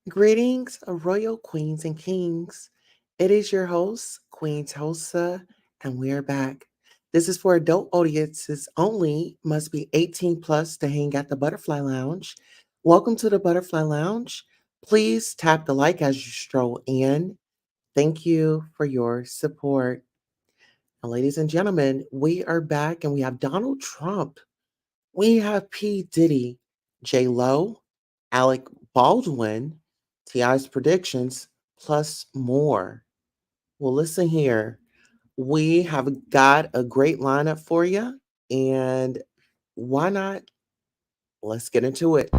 Greetings, royal queens and kings. It is your host, Queen Tosa, and we're back. This is for adult audiences only, must be 18 plus to hang at the Butterfly Lounge. Welcome to the Butterfly Lounge. Please tap the like as you stroll in. Thank you for your support. Now, ladies and gentlemen, we are back and we have Donald Trump. We have P. Diddy, J. Lo, Alec Baldwin, T.I.'s predictions, plus more. Well, listen here. We have got a great lineup for you. And why not? Let's get into it.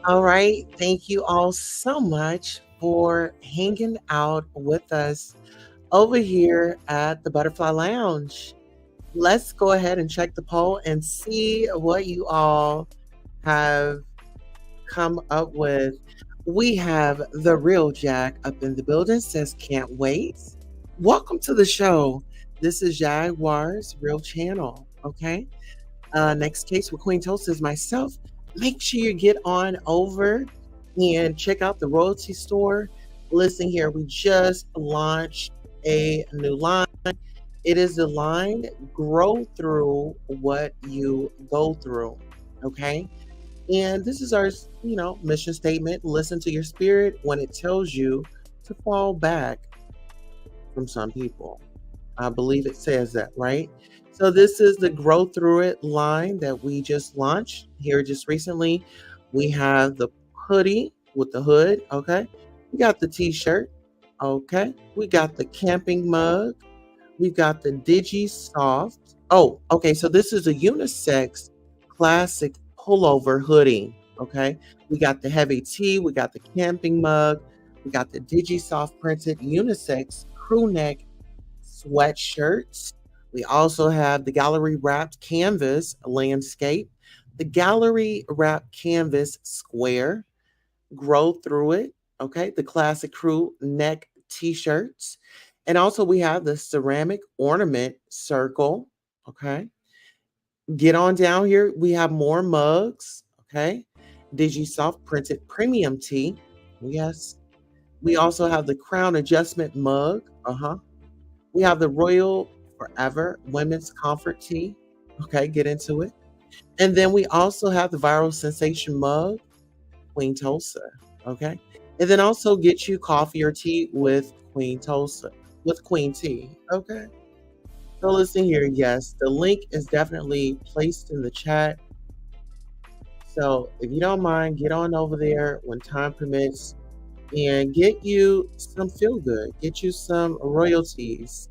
All right. Thank you all so much for hanging out with us over here at the Butterfly Lounge. Let's go ahead and check the poll and see what you all have come up with. We have the real Jack up in the building, says can't wait. Welcome to the show. This is Jaguar's real channel. Okay. Next case with Queen Toast is myself. Make sure you get on over and check out the royalty store. Listen here, we just launched a new line. It is the line grow through what you go through. Okay. And this is our, mission statement. Listen to your spirit when it tells you to fall back from some people. I believe it says that, right? So this is the Grow Through It line that we just launched here just recently. We have the hoodie with the hood, okay? We got the t-shirt, okay? We got the camping mug. We've got the Digi Soft. Oh, okay, so this is a unisex classic pullover hoodie, okay? We got the heavy tee, we got the camping mug, we got the Digi Soft printed unisex crew neck sweatshirts. We also have the gallery wrapped canvas landscape, the gallery wrapped canvas square, grow through it. Okay, the classic crew neck t-shirts. And also we have the ceramic ornament circle. Okay. Get on down here. We have more mugs. Okay. Digi soft printed premium tee. Yes. We also have the crown adjustment mug. Uh-huh. We have the Royal Forever Women's Comfort Tee. Okay, get into it. And then we also have the viral sensation mug, Queen Tulsa. Okay. And then also get you coffee or tea with Queen Tulsa, with Queen Tea. Okay. So listen here. Yes, the link is definitely placed in the chat. So if you don't mind, get on over there when time permits and get you some feel good, get you some royalties.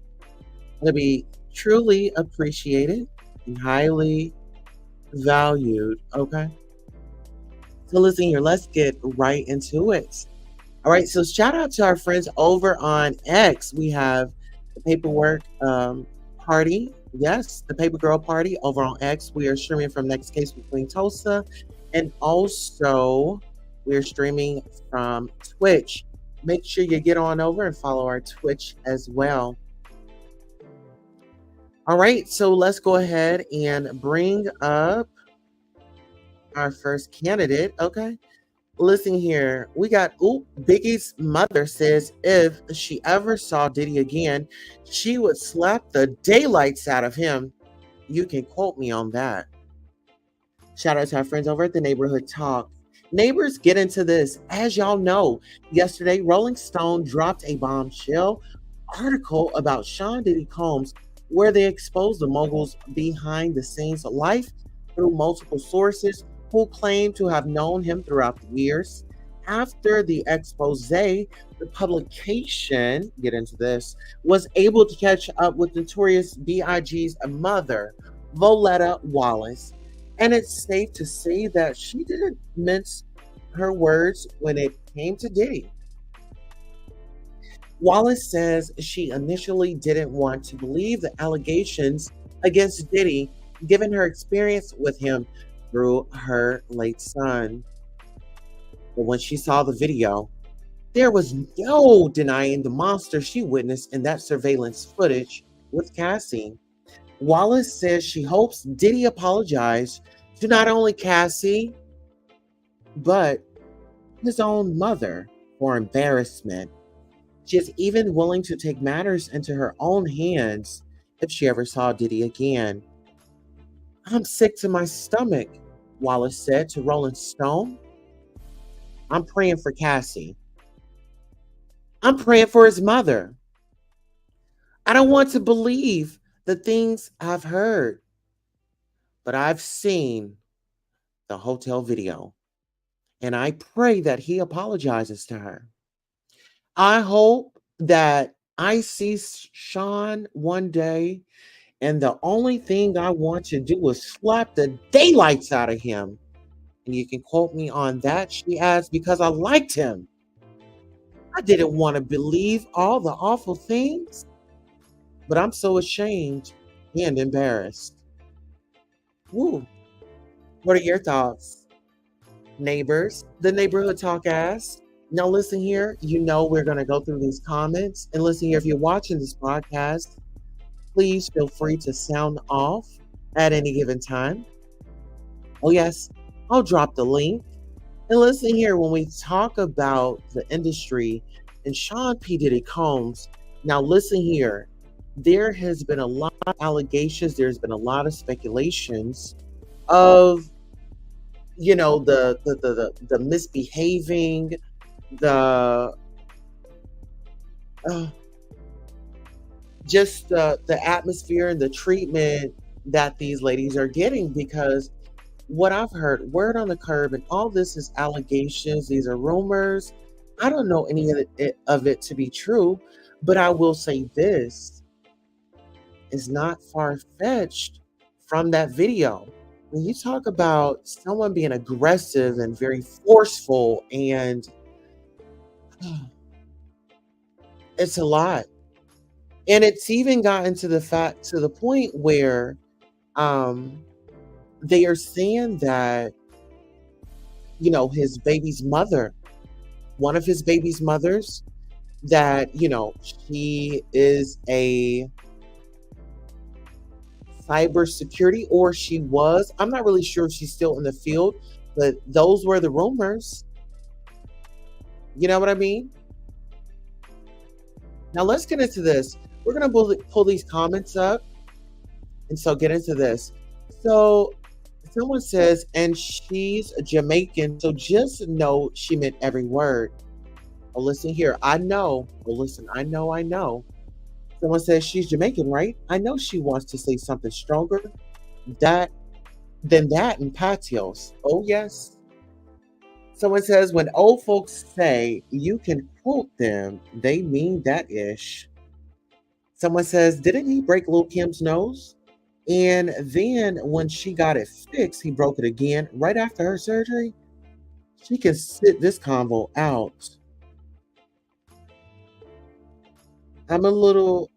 It'll be truly appreciated and highly valued. Okay. So listen here, let's get right into it. All right. So shout out to our friends over on X. We have the paperwork party. Yes, the paper girl party over on X. We are streaming from Next Case with Queen Tulsa. And also we're streaming from Twitch. Make sure you get on over and follow our Twitch as well. All right, so let's go ahead and bring up our first candidate. Okay, listen here. We got, Biggie's mother says if she ever saw Diddy again, she would slap the daylights out of him. You can quote me on that. Shout out to our friends over at the Neighborhood Talk. Neighbors, get into this. As y'all know, yesterday, Rolling Stone dropped a bombshell article about Sean Diddy Combs, where they exposed the mogul's behind the scenes life through multiple sources who claim to have known him throughout the years. After the expose, the publication, get into this, was able to catch up with Notorious B.I.G.'s mother, Voletta Wallace. And it's safe to say that she didn't mince her words when it came to Diddy. Wallace says she initially didn't want to believe the allegations against Diddy, given her experience with him through her late son. But when she saw the video, there was no denying the monster she witnessed in that surveillance footage with Cassie. Wallace says she hopes Diddy apologized to not only Cassie, but his own mother for embarrassment. She is even willing to take matters into her own hands if she ever saw Diddy again. I'm sick to my stomach, Wallace said to Rolling Stone. I'm praying for Cassie. I'm praying for his mother. I don't want to believe the things I've heard, but I've seen the hotel video, and I pray that he apologizes to her. I hope that I see Sean one day, and the only thing I want to do is slap the daylights out of him. And you can quote me on that, she adds, because I liked him. I didn't want to believe all the awful things, but I'm so ashamed and embarrassed. Woo. What are your thoughts? Neighbors, the Neighborhood Talk asks. Now listen here, you know we're going to go through these comments. And listen here, if you're watching this podcast, please feel free to sound off at any given time. Oh yes, I'll drop the link. And listen here, when we talk about the industry and Sean P. Diddy Combs, now listen here, there has been a lot of allegations, there's been a lot of speculations of, you know, the misbehaving, just the atmosphere and the treatment that these ladies are getting, because what I've heard, word on the curb, and all this is allegations, these are rumors. I don't know any of it to be true, but I will say this is not far-fetched from that video. When you talk about someone being aggressive and very forceful, and it's a lot. And it's even gotten to the point where they are saying that, you know, his baby's mother one of his baby's mothers that, she is a cybersecurity, or she was. I'm not really sure if she's still in the field, but those were the rumors. You know what I mean? Now let's get into this. We're going to pull these comments up. And so get into this. So someone says, and she's Jamaican, so just know she meant every word. Oh, listen here. I know. Well, listen, I know. Someone says she's Jamaican, right? I know she wants to say something stronger that than that in patios. Oh, yes. Someone says, when old folks say you can quote them, they mean that ish. Someone says, didn't he break Lil Kim's nose? And then when she got it fixed, he broke it again right after her surgery. She can sit this convo out. I'm a little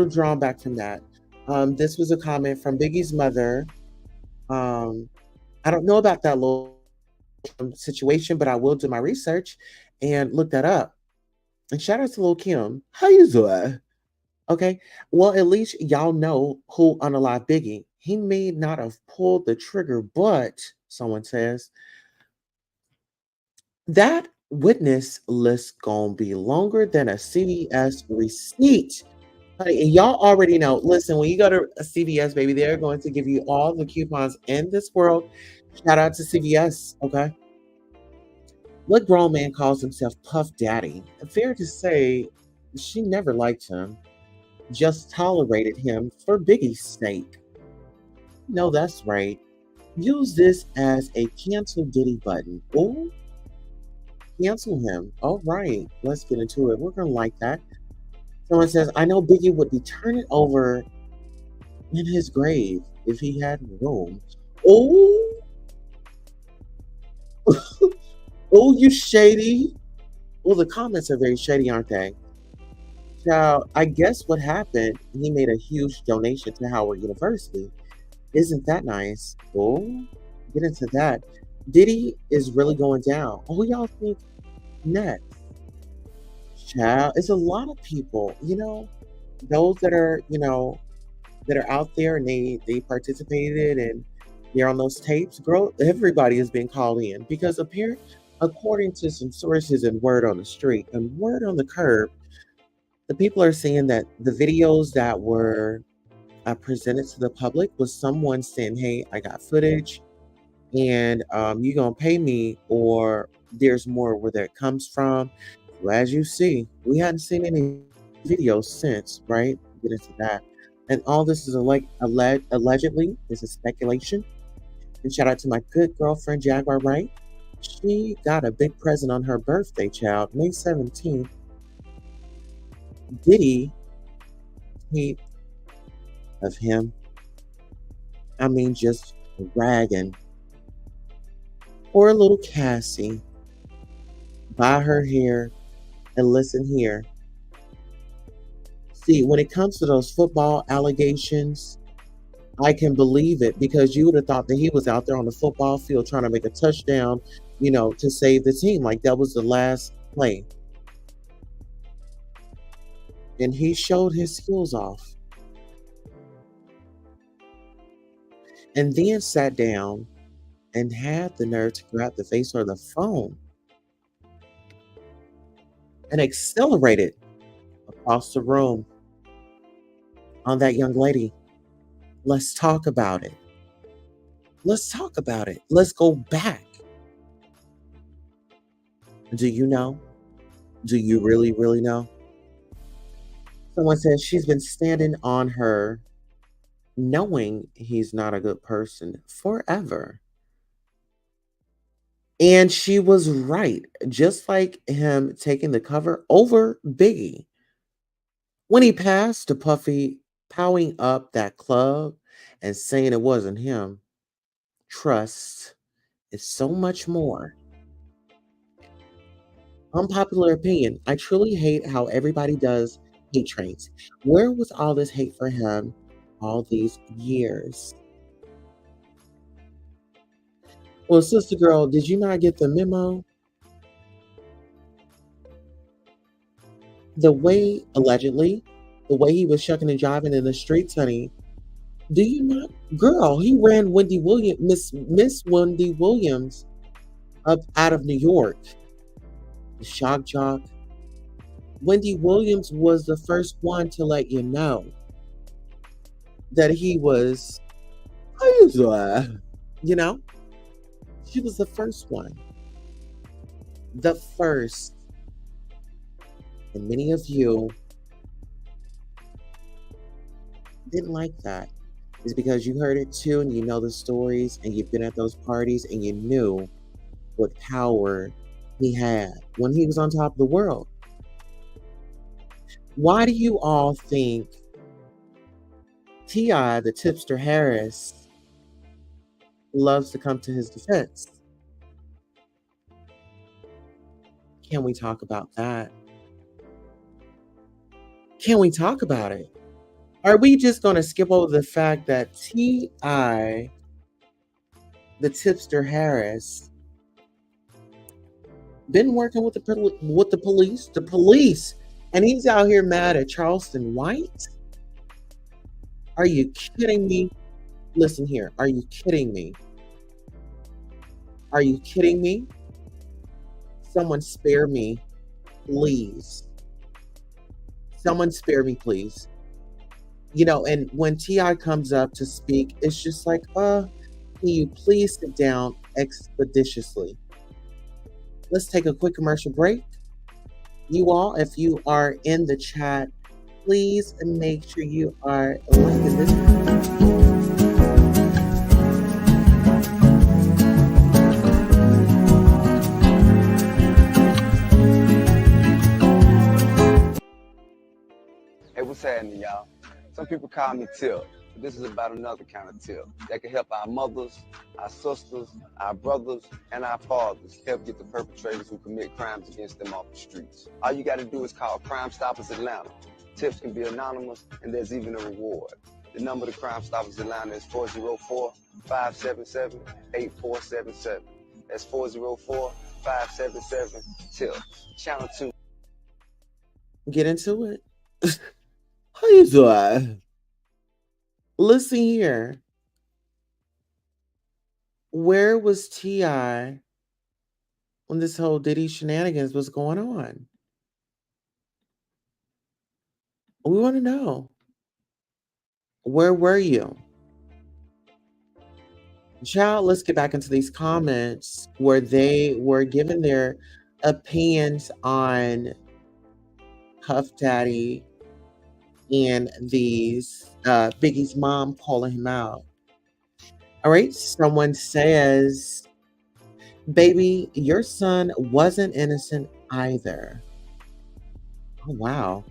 drawn back from that. This was a comment from Biggie's mother. I don't know about that little situation, but I will do my research and look that up. And shout out to Lil Kim. How you doing? Okay. Well, at least y'all know who unalived Biggie. He may not have pulled the trigger, but someone says that witness list gonna be longer than a CVS receipt. Honey, and y'all already know. Listen, when you go to a CVS, baby, they're going to give you all the coupons in this world. Shout out to CVS, okay? What grown man calls himself Puff Daddy? Fair to say, she never liked him, just tolerated him for Biggie's sake. No, that's right. Use this as a cancel Diddy button. Oh, cancel him. All right, let's get into it. We're going to like that. Someone says, I know Biggie would be turning over in his grave if he had room. Oh, oh, you shady. Well, the comments are very shady, aren't they? Now, I guess what happened, he made a huge donation to Howard University. Isn't that nice? Oh, get into that. Diddy is really going down. Who y'all think next? Child, it's a lot of people, those that are, that are out there and they participated and they're on those tapes. Girl, everybody is being called in because according to some sources and word on the street and word on the curb, the people are saying that the videos that were presented to the public was someone saying, "Hey, I got footage, and you're gonna pay me, or there's more where that comes from." Well, as you see, we hadn't seen any videos since, right? Get into that. And all this is allegedly, this is speculation. And shout out to my good girlfriend, Jaguar Wright. She got a big present on her birthday, child, May 17th. Diddy tape of him. I mean, just ragging. Poor little Cassie. Buy her hair and listen here. See, when it comes to those football allegations, I can believe it because you would have thought that he was out there on the football field trying to make a touchdown, to save the team. Like that was the last play. And he showed his skills off. And then sat down and had the nerve to grab the face or the phone and accelerated across the room on that young lady. Let's talk about it. Let's talk about it. Let's go back. Do you know? Do you really, really know? Someone says she's been standing on her, knowing he's not a good person forever. And she was right, just like him taking the cover over Biggie. When he passed to Puffy powing up that club and saying it wasn't him, trust is so much more. Unpopular opinion. I truly hate how everybody does hate trains. Where was all this hate for him all these years? Well, sister girl, did you not get the memo? The way, allegedly, the way he was shucking and jiving in the streets, honey. Do you not, girl? He ran Miss Wendy Williams up out of New York. The shock jock. Wendy Williams was the first one to let you know that he was, you know, she was the first one. The first. And many of you didn't like that. It's because you heard it too, and you know the stories, and you've been at those parties, and you knew what power he had when he was on top of the world. Why do you all think T.I., the tipster Harris, loves to come to his defense? Can we talk about that? Can we talk about it? Are we just going to skip over the fact that T.I., the tipster Harris, been working with the police, and he's out here mad at Charleston White? Are you kidding me? Listen here. Are you kidding me? Are you kidding me? Someone spare me, please. Someone spare me, please. You know, and when T.I. comes up to speak, it's just like, can you please sit down expeditiously? Let's take a quick commercial break. You all, if you are in the chat, please make sure you are liking this. Hey, what's happening, y'all? Some people call me Tip, but this is about another kind of tip that can help our mothers, our sisters, our brothers, and our fathers help get the perpetrators who commit crimes against them off the streets. All you got to do is call Crime Stoppers Atlanta. Tips can be anonymous, and there's even a reward. The number to Crime Stoppers Atlanta is 404-577-8477. That's 404-577-TIP. Channel 2. Get into it. How you doing? Listen here. Where was T.I. when this whole Diddy shenanigans was going on? We want to know. Where were you? Child, let's get back into these comments where they were giving their opinions on Puff Daddy and these Biggie's mom calling him out. All right, someone says, baby, your son wasn't innocent either. Oh, wow.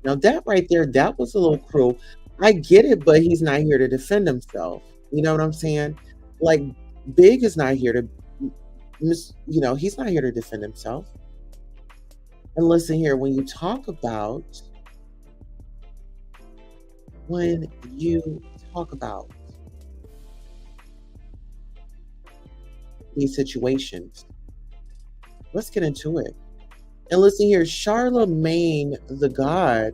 Now that right there, that was a little cruel. I get it, but he's not here to defend himself. You know what I'm saying? Like, Big is not here to, he's not here to defend himself. And listen here, when you talk about these situations, let's get into it. And listen here, Charlemagne the God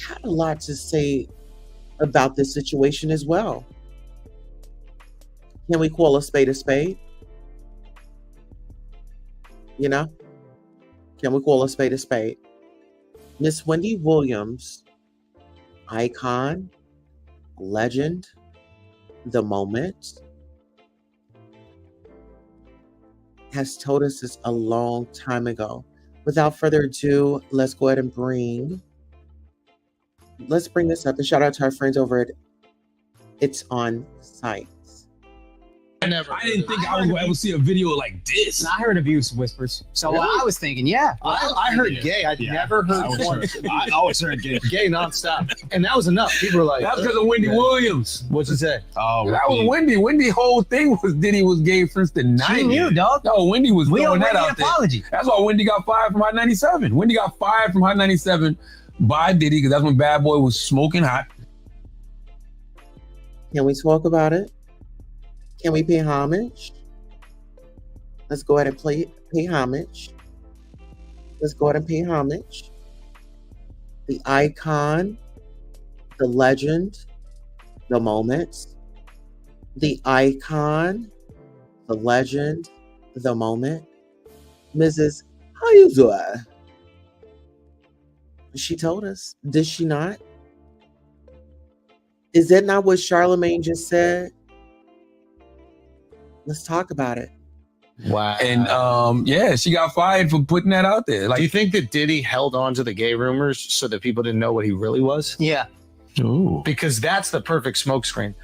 had a lot to say about this situation as well. Can we call a spade a spade? You know? Can we call a spade a spade? Miss Wendy Williams, icon, legend, the moment, has told us this a long time ago. Without further ado, let's go ahead and bring this up. And shout out to our friends over at It's On Site. I didn't think I was going to ever see a video like this. I heard abuse whispers. So Really? I was thinking, I heard gay. I'd never heard porn. I always heard gay. Gay nonstop. And that was enough. People were like, That's because of Wendy Williams. What'd you say? Oh, that was Wendy. Wendy's whole thing was Diddy was gay since the 90s. She knew, dog. No, Wendy was We throwing owe that Wendy out an apology. there. That's why Wendy got fired from Hot 97. Wendy got fired from Hot 97 by Diddy because that's when Bad Boy was smoking hot. Can we talk about it? Can we pay homage? Let's go ahead and pay homage. Let's go ahead and pay homage. the icon, the legend, the moment. The icon, the legend, the moment. Mrs. How you doing? She told us. Did she not? Is that not what Charlemagne just said? Let's talk about it. Wow. And yeah, she got fired for putting that out there. Like, do you think that Diddy held on to the gay rumors so that people didn't know what he really was? Yeah. ooh. Because that's the perfect smokescreen.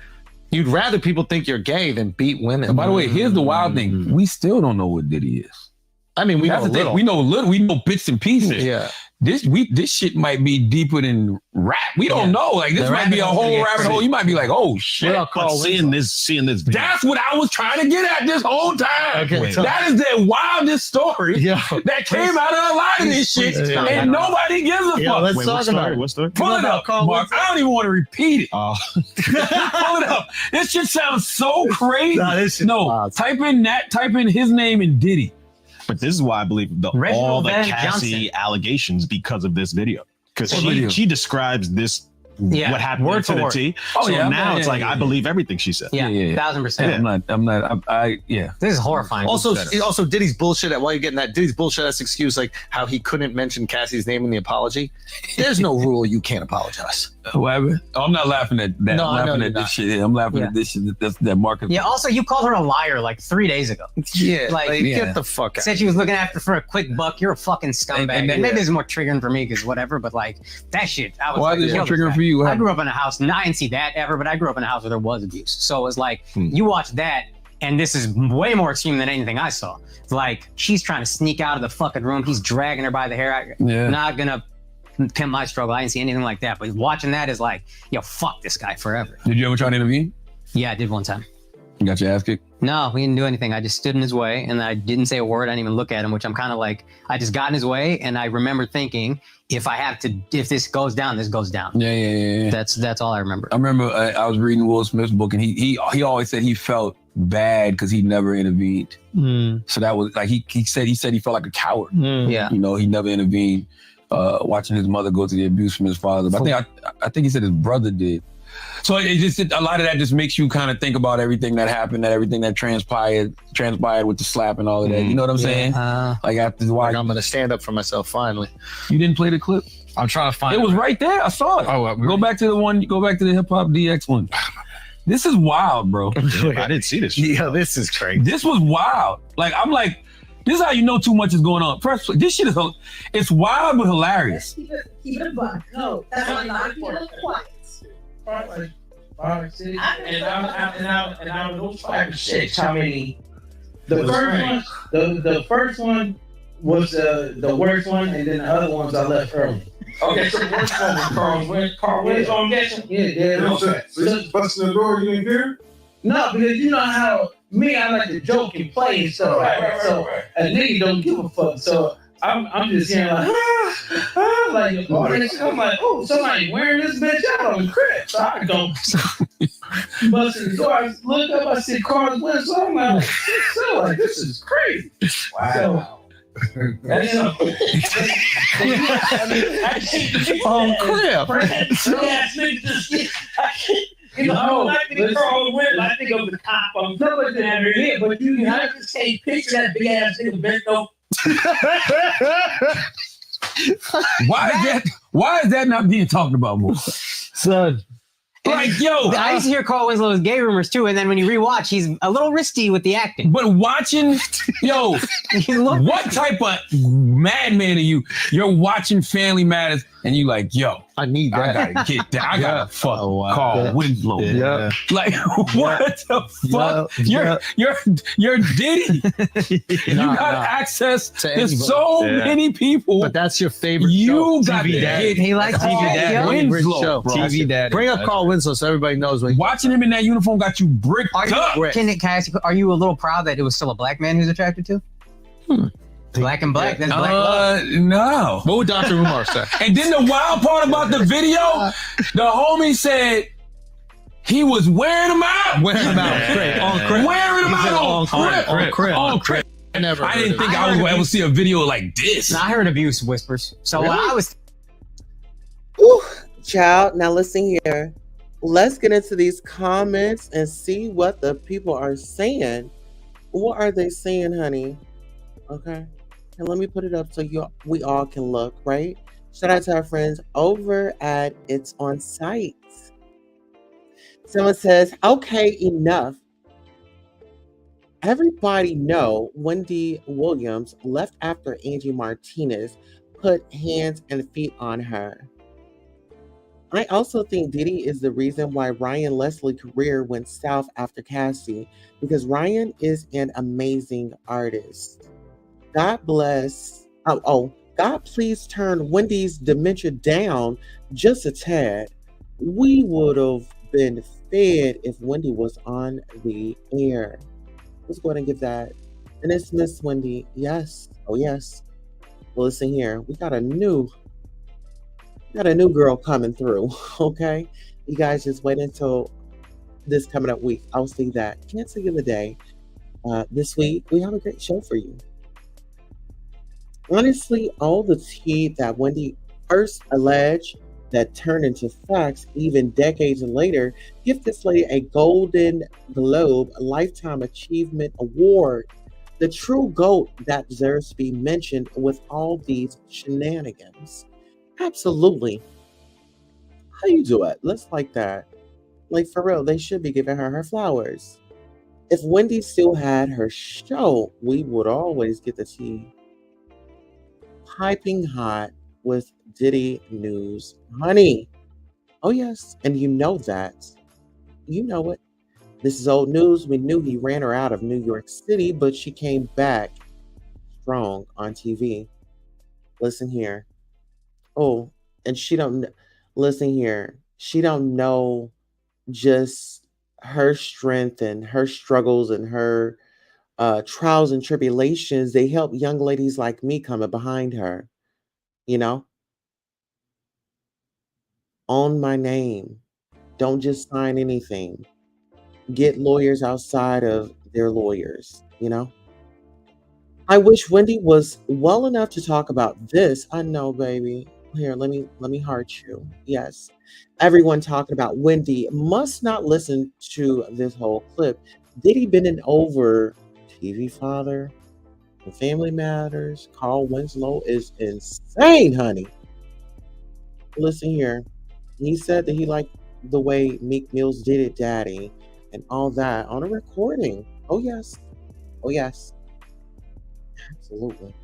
You'd rather people think you're gay than beat women. And by the way, here's the wild thing: we still don't know what Diddy is. I mean, we know That's a the thing. little. We know little. We know bits and pieces. Yeah. This shit might be deeper than rap. We don't know. Like this The might be a rabbit hole whole gets rabbit hole. You might be like, oh shit. But seeing this video. That's what I was trying to get at this whole time. Okay, so- That is the wildest story that came out of a lot of this shit, and nobody gives a fuck. Let's talk about it. What story? Pull it up, Mark. I don't even want to repeat it. Oh. Pull it up. This shit sounds so crazy. Nah, this shit- Type in his name and Diddy. But this is why I believe all Reginald the Van Cassie Johnson. allegations because of this video. Because What video? she describes this, Yeah, what happened word to for the word. T. Oh, so yeah, now yeah, it's like, yeah, I believe everything she said. Yeah, Yeah. 1000%. I'm not. Yeah. This is horrifying. Also, Diddy's bullshit. While you're getting that, Diddy's bullshit ass excuse, like how he couldn't mention Cassie's name in the apology. There's no rule you can't apologize. Whatever. Oh, I'm not laughing at that. No, I I'm know laughing you're at this not. shit. I'm laughing at this shit. That Marcus. Yeah. Also, you called her a liar like 3 days ago. Yeah, Like, get the fuck out. Said she was looking after for a quick buck. You're a fucking scumbag. And then- maybe it's more triggering for me because whatever. But like that shit, I was. Why like, is it yo, triggering for you? What I happened? grew up in a house. And I didn't see that ever, but I grew up in a house where there was abuse. So it was like you watch that, and this is way more extreme than anything I saw. Like she's trying to sneak out of the fucking room. He's dragging her by the hair. Yeah. Not gonna pimp my struggle. I didn't see anything like that. But watching that is like, yo, fuck this guy forever. Did you ever try to intervene? Yeah, I did one time. You got your ass kicked? No, we didn't do anything. I just stood in his way and I didn't say a word. I didn't even look at him, which I'm kind of like, I just got in his way. And I remember thinking, if this goes down, this goes down. Yeah. That's all I remember. I remember I was reading Will Smith's book, and he always said he felt bad because he never intervened. So that was like he said he felt like a coward. Yeah. You know, he never intervened. Watching his mother go through the abuse from his father. But I think he said his brother did. So a lot of that just makes you kind of think about everything that happened, everything that transpired with the slap and all of that. You know what I'm saying? Like after the Like I'm gonna stand up for myself finally. You didn't play the clip? I'm trying to find It was right there. I saw it. Oh, Go back to the hip hop DX one. This is wild, bro. I didn't see this. Yeah, this is crazy. This was wild. Like I'm like, this is how you know too much is going on. First, this shit is it's wild but hilarious. Keep it a buck. No, that's not not quiet. And I was those 5 or 6. How many? The first one was the worst one, and then the other ones I left early. Okay, so the worst one was Carl Wentz. So I'm guessing. Yeah. So you busting the door, you didn't hear? No, because you know how me, I like to joke and play and stuff. So a nigga don't give a fuck. So I'm just hearing like, I'm like, oh, somebody wearing this bitch out on the crib. So I go busting the door. I look up, I see Carl Wentz. So I'm like, this is crazy. Wow. That's Oh crap! You know, I think Carl Wentz, I think of the cop. I'm looking at her, but you have to say, picture that big ass nigga bent over. Why is that not being talked about more? Son. Like, yo, I used to hear Carl Winslow's gay rumors too, and then when you rewatch, he's a little risky with the acting. but watching, yo, what type of madman are you? You're watching Family Matters, and you like, yo, I need I that. gotta get that. I gotta fuck wow. Carl Winslow. Yeah. Like, what the fuck? You're Diddy. You got access to so many people. But that's your favorite show. You got to TV Dad. hit He likes Carl TV Dad. Winslow, Show, bro. TV Dad. Bring up Carl Winslow so everybody knows when. Watching him in that uniform got you bricked up. Can I ask you, are you a little proud that it was still a black man who's attracted to? Black and black. That's black love. No. What would Dr. Umar say? And then the wild part about the video, the homie said he was wearing them out. Wearing them out. On crib. Wearing them out on crib. On crib. I never. I didn't think I was going to ever see a video like this. Now, I heard abuse whispers. So Really? I was Ooh, child. Now listen here. Let's get into these comments and see what the people are saying. What are they saying, honey? Okay. And let me put it up so we all can look, right? Shout out to our friends over at It's On Site. Someone says, okay, enough. Everybody know Wendy Williams left after Angie Martinez put hands and feet on her. I also think Diddy is the reason why Ryan Leslie's career went south after Cassie, because Ryan is an amazing artist. God bless. God, please turn Wendy's dementia down just a tad. We would have been fed if Wendy was on the air. Let's go ahead and give that. And it's Miss Wendy. Yes. Oh yes. Well, listen here. We got a new girl coming through. Okay. You guys just wait until this coming up week. I'll see that. Can't see you the day. This week we have a great show for you. Honestly, all the tea that Wendy first alleged that turned into facts even decades later give this lady a Golden Globe Lifetime Achievement Award. The true GOAT that deserves to be mentioned with all these shenanigans. Absolutely. How you do it? Let's like that. Like for real, they should be giving her flowers. If Wendy still had her show, we would always get the tea piping hot with Diddy news. Honey. Oh, yes. And you know that. You know it. This is old news. We knew he ran her out of New York City, but she came back strong on TV. Listen here. Oh, and she don't listen here. She don't know just her strength and her struggles and her trials and tribulations. They help young ladies like me coming behind her. You know, own my name. Don't just sign anything. Get lawyers outside of their lawyers, you know? I wish Wendy was well enough to talk about this. I know, baby. Here, let me heart you. Yes. Everyone talking about Wendy must not listen to this whole clip. Diddy bending over TV father, the Family Matters, Carl Winslow is insane, honey. Listen here. He said that he liked the way Meek Mills did it, Daddy, and all that on a recording. Oh, yes. Oh, yes. Absolutely.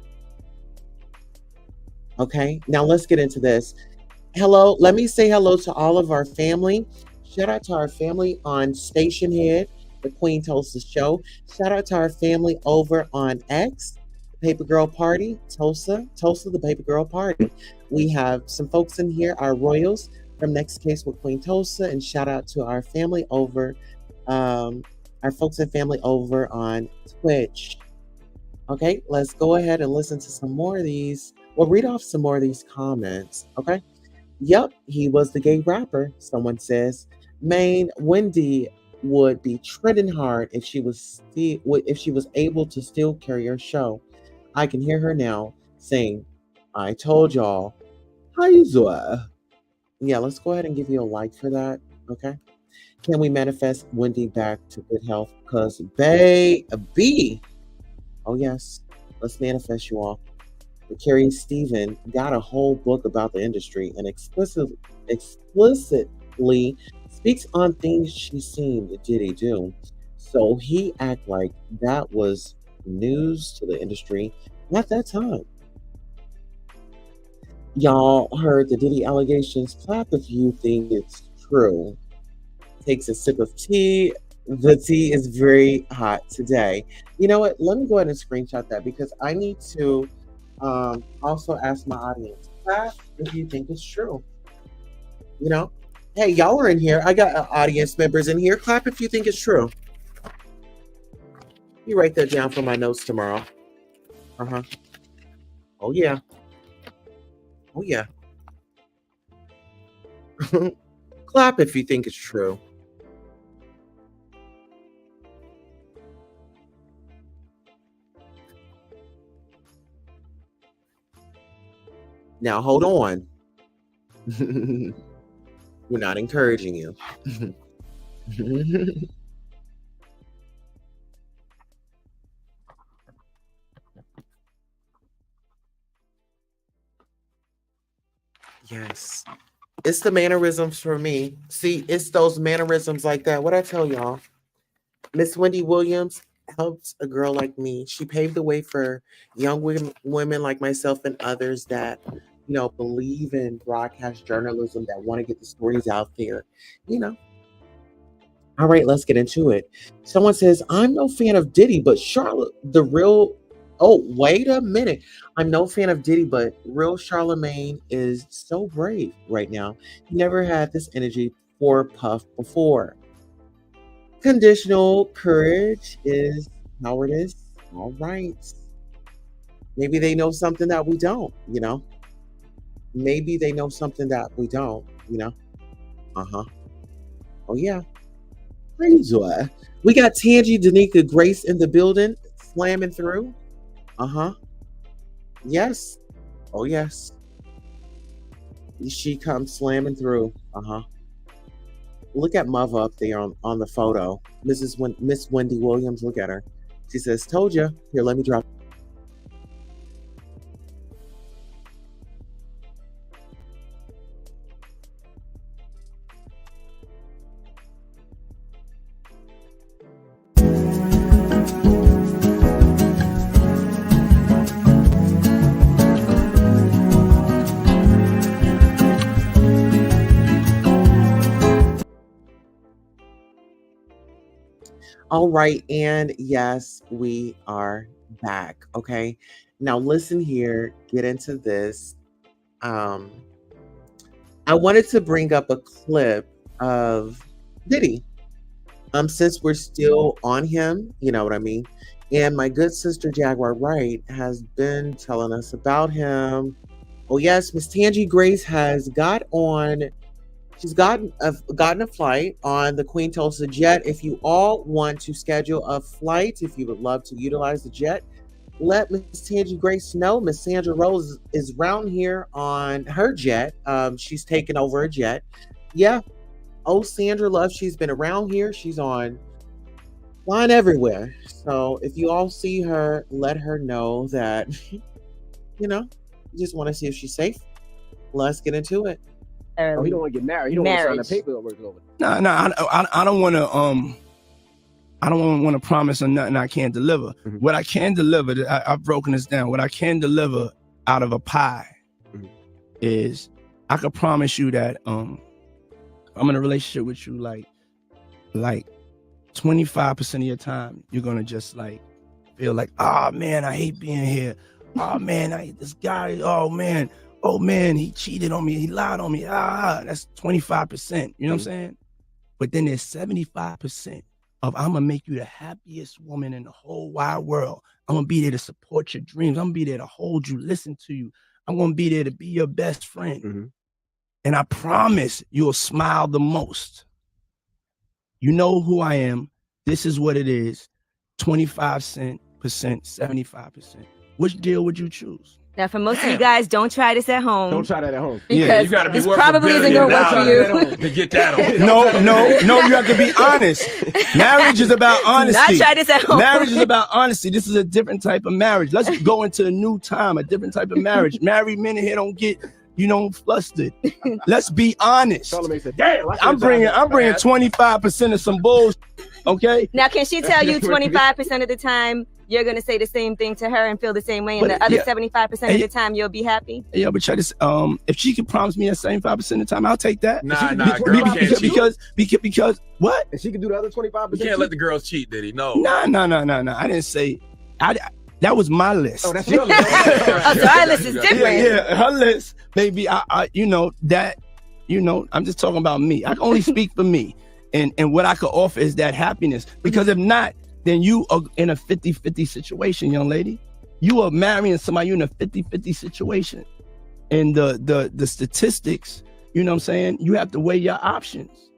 Okay. Now let's get into this. Hello. Let me say hello to all of our family. Shout out to our family on Station Head, the Queen Tulsa Show. Shout out to our family over on X, the Paper Girl Party, Tulsa, the Paper Girl Party. We have some folks in here, our Royals from Next Case with Queen Tulsa, and shout out to our family over, our folks and family over on Twitch. Okay, let's go ahead and listen to some more of these. We'll read off some more of these comments. Okay. Yep, he was the gay rapper, someone says. Maine Wendy would be treading hard if she was able to still carry her show. I can hear her now saying, I told y'all, how you doing? Yeah, let's go ahead and give you a like for that. Okay. Can we manifest Wendy back to good health? Because baby, oh yes, let's manifest you all. Carrie Stephen got a whole book about the industry and explicitly speaks on things she's seen Diddy do. So he act like that was news to the industry at that time. Y'all heard the Diddy allegations. Clap if you think it's true. Takes a sip of tea. The tea is very hot today. You know what? Let me go ahead and screenshot that because I need to also ask my audience. Clap if you think it's true. You know? Hey, y'all are in here. I got audience members in here. Clap if you think it's true. You write that down for my notes tomorrow. Uh-huh. Oh yeah. Oh yeah. Clap if you think it's true. Now hold on. We're not encouraging you. Yes. It's the mannerisms for me. See, it's those mannerisms like that. What I tell y'all, Miss Wendy Williams helps a girl like me. She paved the way for young women like myself and others that, believe in broadcast journalism, that want to get the stories out there. You know. All right, let's get into it. Someone says, I'm no fan of Diddy, but Charlotte, the real. Oh, wait a minute. I'm no fan of Diddy, but real Charlemagne is so brave right now. He never had this energy for Puff before. Conditional courage is cowardice. All right. Maybe they know something that we don't, Maybe they know something that we don't, Uh-huh. Oh, yeah. Praise God. We got Tangi Danica Grace in the building, slamming through. Uh-huh. Yes. Oh, yes. She comes slamming through. Uh-huh. Look at Mother up there on the Photo. Miss Wendy Williams, look at her. She says, told you. Here, let me drop. All right, and yes, we are back. Okay, now listen here. Get into this. I wanted to bring up a clip of Diddy. Since we're still on him, you know what I mean. And my good sister Jaguar Wright has been telling us about him. Oh yes, Miss Tangi Grace has She's gotten a flight on the Queen Tulsa jet. If you all want to schedule a flight, if you would love to utilize the jet, let Miss Tangi Grace know. Miss Sandra Rose is around here on her jet. She's taken over a jet. Yeah. Oh, Sandra Love, she's been around here. She's flying everywhere. So if you all see her, let her know that, you just want to see if she's safe. Let's get into it. Oh, he don't want to get married. He don't want to sign the paperwork over. No, I don't want to. I don't want to promise on nothing I can't deliver. Mm-hmm. What I can deliver, I've broken this down. What I can deliver out of a pie is I could promise you that I'm in a relationship with you like 25% of your time you're gonna just like feel like, oh man, I hate being here. Oh man, I hate this guy. Oh man, he cheated on me. He lied on me. That's 25%. You know what I'm saying? But then there's 75% of I'm gonna make you the happiest woman in the whole wide world. I'm gonna be there to support your dreams. I'm gonna be there to hold you, listen to you. I'm gonna be there to be your best friend. Mm-hmm. And I promise you'll smile the most. You know who I am. This is what it is. 25%, 75%. Which deal would you choose? Now, for most of you guys, don't try this at home. Don't try that at home. Yeah, you gotta be probably isn't gonna work for you. To get that on. No, you have to be honest. Marriage is about honesty. Not try this at home. Marriage is about honesty. This is a different type of marriage. Let's go into a new time, a different type of marriage. Married men here don't get, flustered. Let's be honest. I'm bringing 25% of some bullshit. Okay. Now, can she tell you 25% of the time you're gonna say the same thing to her and feel the same way, and the other 75% of the time you'll be happy? Yeah, but try this. If she can promise me that 75% of the time, I'll take that. Nah, girl can't cheat. Because what? And she can do the other 25%. You can't let the girls cheat, Diddy. No. No. I didn't say. That was my list. Oh, that's your list. So our list is different. Yeah, her list. Maybe I'm just talking about me. I can only speak for me, and what I could offer is that happiness. Because if not, then you are in a 50-50 situation, young lady. You are marrying somebody, you're in a 50-50 situation. And the statistics, you know what I'm saying? You have to weigh your options.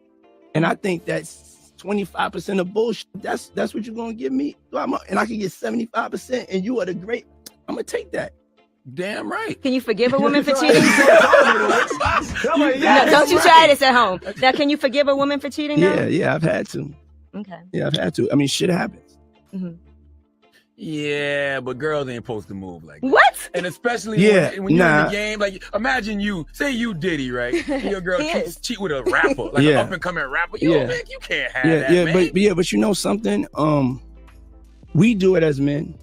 And I think that's 25% of bullshit. That's what you're gonna give me. And I can get 75%, and you are the great. I'm gonna take that. Damn right. Can you forgive a woman for cheating? No, don't you try this at home. Now, can you forgive a woman for cheating? Yeah, I've had to. Okay. Yeah, I've had to. I mean, shit happens. Mm-hmm. Yeah, but girls ain't supposed to move like that. What? And especially when you're in the game, like imagine say you Diddy, right? And your girl cheat with a rapper, like an up and coming rapper. You can't have that, man. But you know something? We do it as men.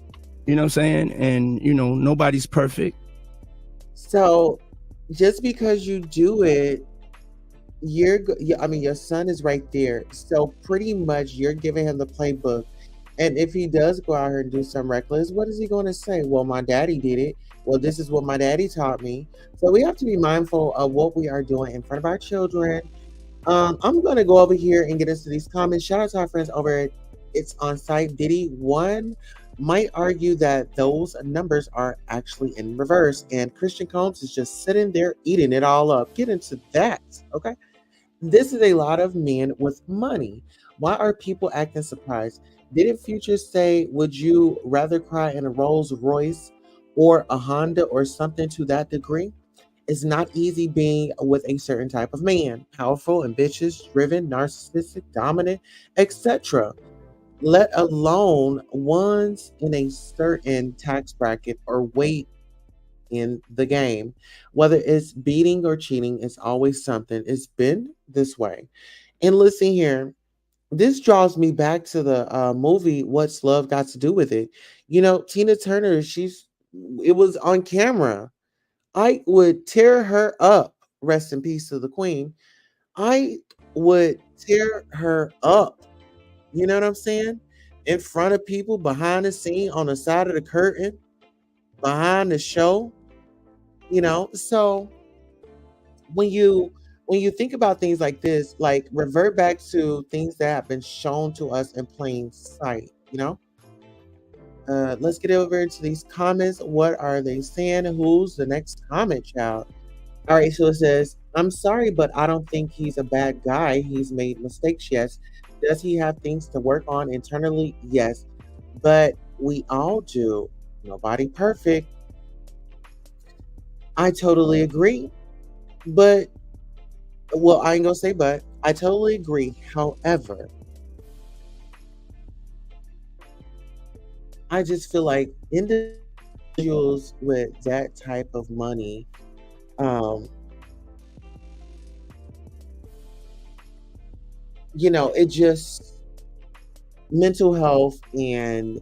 You know what I'm saying? And nobody's perfect. So just because you do it, your son is right there. So pretty much you're giving him the playbook. And if he does go out here and do something reckless, what is he going to say? Well, my daddy did it. Well, this is what my daddy taught me. So we have to be mindful of what we are doing in front of our children. I'm going to go over here and get into these comments. Shout out to our friends over at It's On Site. Diddy, one might argue that those numbers are actually in reverse. And Christian Combs is just sitting there eating it all up. Get into that, okay? This is a lot of men with money. Why are people acting surprised? Didn't Future say, would you rather cry in a Rolls Royce or a Honda or something to that degree? It's not easy being with a certain type of man. Powerful, ambitious, driven, narcissistic, dominant, etc. Let alone ones in a certain tax bracket or weight in the game. Whether it's beating or cheating, it's always something. It's been this way. And listen here. This draws me back to the movie What's Love Got to Do with It? Tina Turner, it was on camera. I would tear her up. Rest in peace to the queen. I would tear her up. You know what I'm saying? In front of people, behind the scene, on the side of the curtain, behind the show. So when you think about things like this, like revert back to things that have been shown to us in plain sight, let's get over into these comments. What are they saying? Who's the next comment, child? All right, so it says, I'm sorry, but I don't think he's a bad guy. He's made mistakes, yes. Does he have things to work on internally? Yes. But we all do. Nobody perfect. I totally agree. But well, I ain't gonna say but. I totally agree. However, I just feel like individuals with that type of money, it just mental health and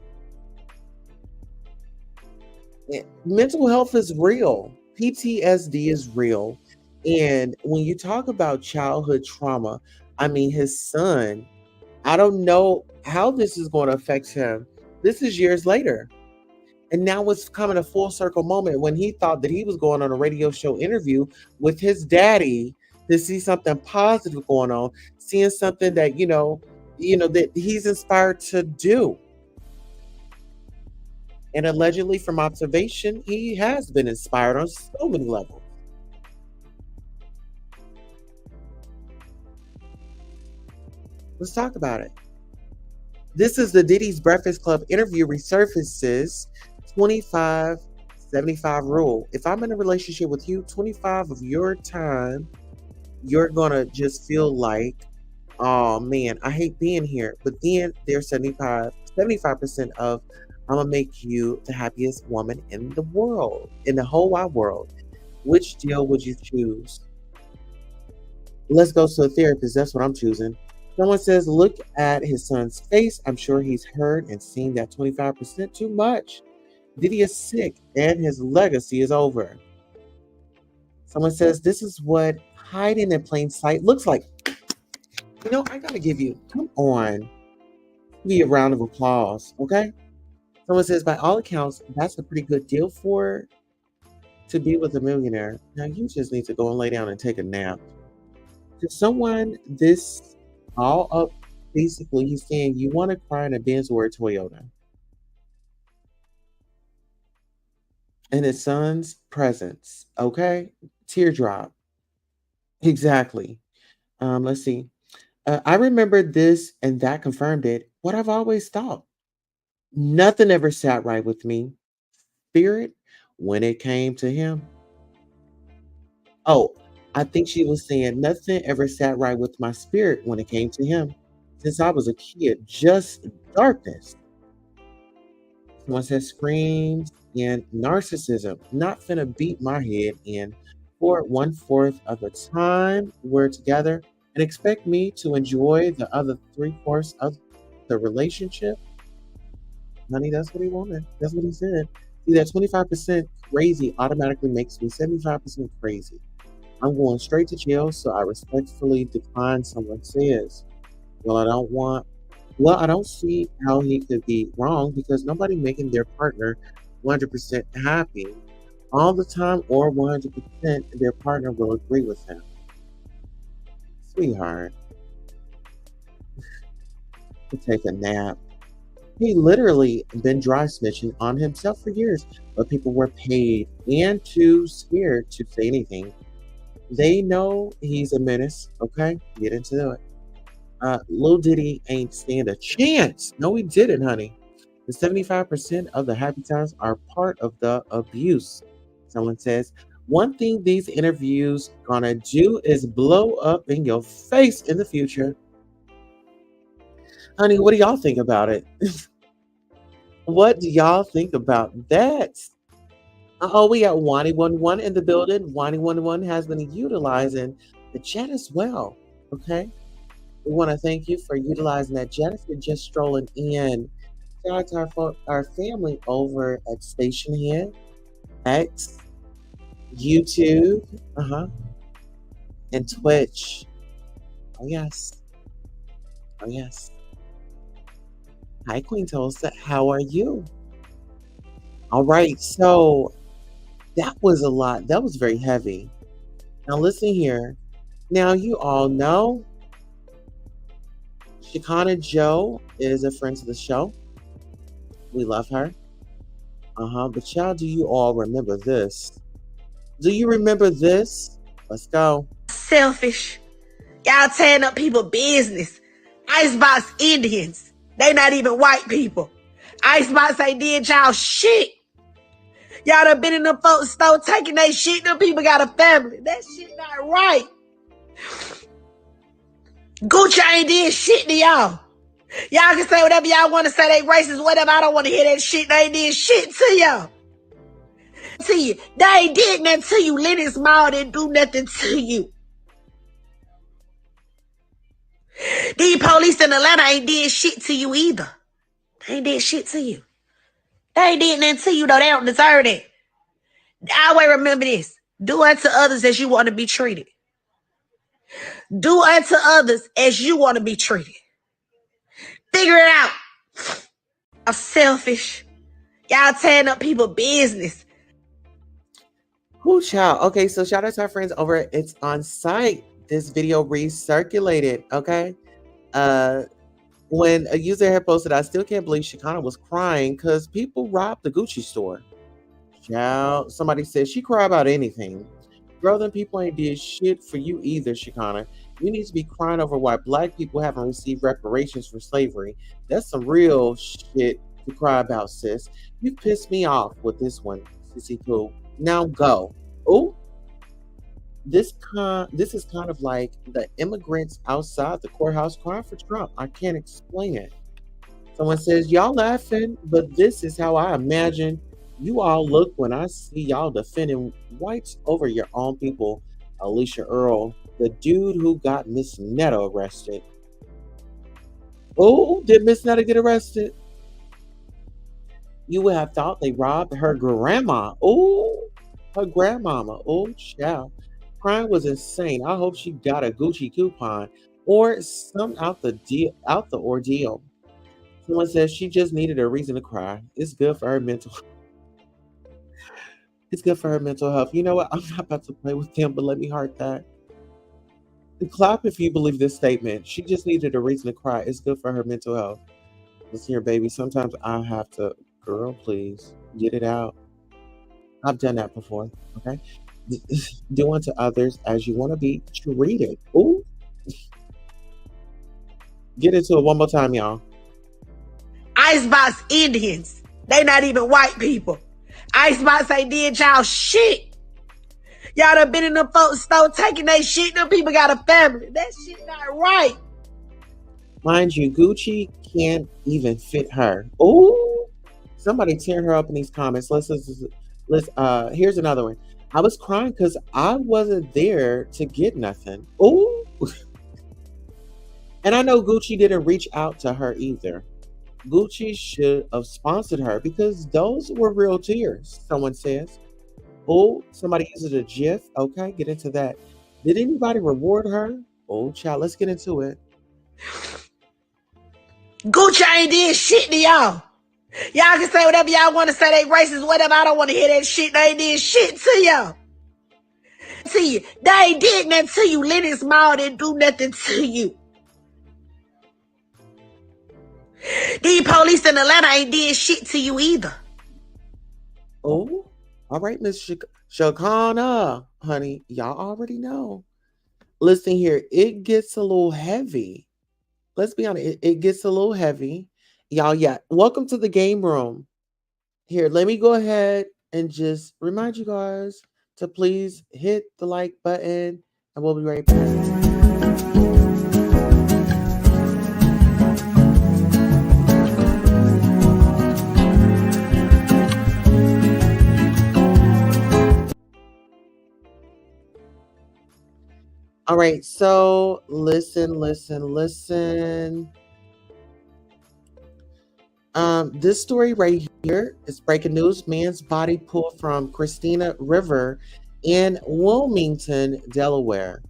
mental health is real. PTSD is real. And when you talk about childhood trauma, his son, I don't know how this is going to affect him. This is years later. And now it's coming a full circle moment when he thought that he was going on a radio show interview with his daddy to see something positive going on, seeing something that, that he's inspired to do. And allegedly from observation, he has been inspired on so many levels. Let's talk about it. This is the Diddy's Breakfast Club interview resurfaces 25-75 rule. If I'm in a relationship with you, 25 of your time, you're going to just feel like, oh man, I hate being here. But then there's 75% of, I'm going to make you the happiest woman in the world, in the whole wide world. Which deal would you choose? Let's go to a therapist. That's what I'm choosing. Someone says, look at his son's face. I'm sure he's heard and seen that 25% too much. Diddy is sick and his legacy is over. Someone says, this is what hiding in plain sight looks like. I got to give you, come on. Give you a round of applause, okay? Someone says, by all accounts, that's a pretty good deal to be with a millionaire. Now, you just need to go and lay down and take a nap. To someone this all up, basically, he's saying, you want to cry in a Benz or a Toyota. In his son's presence, okay? Teardrop. Exactly. Let's see. I remember this and that confirmed it. What I've always thought. Nothing ever sat right with me. Spirit when it came to him. Oh, I think she was saying nothing ever sat right with my spirit when it came to him. Since I was a kid, just darkness. Someone says screams and narcissism. Not finna beat my head in for 1/4 of the time we're together and expect me to enjoy the other 3/4 of the relationship. Honey, that's what he wanted. That's what he said. See, that 25% crazy automatically makes me 75% crazy. I'm going straight to jail, so I respectfully decline, someone says. Well, I don't see how he could be wrong because nobody making their partner 100% happy all the time or 100% their partner will agree with him. Sweetheart, to take a nap. He literally been dry snitching on himself for years, but people were paid and too scared to say anything. They know he's a menace, okay? Get into it. Lil Diddy ain't stand a chance. No, he didn't, honey. The 75% of the happy times are part of the abuse. Someone says, one thing these interviews gonna do is blow up in your face in the future. Honey, what do y'all think about it? What do y'all think about that? Oh, we got Wani11 in the building. Wani11 has been utilizing the jet as well. Okay. We want to thank you for utilizing that jet. If you're just strolling in, shout out to our family over at Station Head, X, YouTube, and Twitch. Oh, yes. Oh, yes. Hi, Queen Tulsa. How are you? All right. So that was a lot. That was very heavy. Now, listen here. Now, you all know Shekinah Joe is a friend to the show. We love her. But y'all, do you all remember this? Do you remember this? Let's go. Selfish. Y'all tearing up people's business. Icebox Indians. They not even white people. Icebox ain't did y'all shit. Y'all done been in the folks' store taking their shit. Them people got a family. That shit not right. Gucci ain't did shit to y'all. Y'all can say whatever y'all want to say. They racist, whatever. I don't want to hear that shit. They ain't did shit to y'all. To you. They ain't did nothing to you. Lennox Mall didn't do nothing to you. These police in Atlanta ain't did shit to you either. They ain't did shit to you. They ain't did nothing to you, though. They don't deserve it. I always remember this. Do unto others as you want to be treated. Do unto others as you want to be treated. Figure it out. I'm selfish. Y'all tearing up people's business. Whoo, child. Okay, so shout out to our friends over at It's On Site. This video recirculated, okay? When a user had posted, I still can't believe Shekinah was crying because people robbed the Gucci store. Child, somebody said she cry about anything. Girl, them people ain't did shit for you either, Shekinah. You need to be crying over why black people haven't received reparations for slavery. That's some real shit to cry about, sis. You pissed me off with this one, Sissy Pooh. Now go. Oh, this is kind of like the immigrants outside the courthouse crying for Trump. I can't explain it. Someone says, y'all laughing, but this is how I imagine you all look when I see y'all defending whites over your own people. Alicia Earl, the dude who got Miss Netta arrested. Oh, did Miss Netta get arrested? You would have thought they robbed her grandma. Oh, her grandmama. Oh, child. Crime was insane. I hope she got a Gucci coupon or some out the ordeal. Someone says she just needed a reason to cry. It's good for her mental. It's good for her mental health. You know what? I'm not about to play with them, but let me heart that. And clap if you believe this statement. She just needed a reason to cry. It's good for her mental health. Listen here, baby. Sometimes I have to, girl, please get it out. I've done that before. Okay. Do unto others as you want to be treated. Ooh. Get into it one more time, y'all. Icebox Indians. They not even white people. Icebox ain't did y'all shit. Y'all done been in the folks' store taking their shit. Them people got a family. That shit not right. Mind you, Gucci can't even fit her. Ooh, somebody tear her up in these comments. Let's here's another one. I was crying because I wasn't there to get nothing. Ooh. And I know Gucci didn't reach out to her either. Gucci should have sponsored her because those were real tears, someone says. Oh, somebody uses a GIF. Okay, get into that. Did anybody reward her? Oh, child, let's get into it. Gucci ain't did shit to y'all. Y'all can say whatever y'all want to say. They racist, whatever. I don't want to hear that shit. They ain't did shit to y'all. To you. They ain't did nothing to you. Lennox Mall didn't do nothing to you. These police in Atlanta ain't did shit to you either. Oh, all right, Miss Shakana, honey, y'all already know. Listen here, it gets a little heavy. Let's be honest, it gets a little heavy. Y'all, yeah, welcome to the game room. Here, let me go ahead and just remind you guys to please hit the like button, and we'll be right back. All right, so listen. This story right here is breaking news. Man's body pulled from Christina River in Wilmington, Delaware.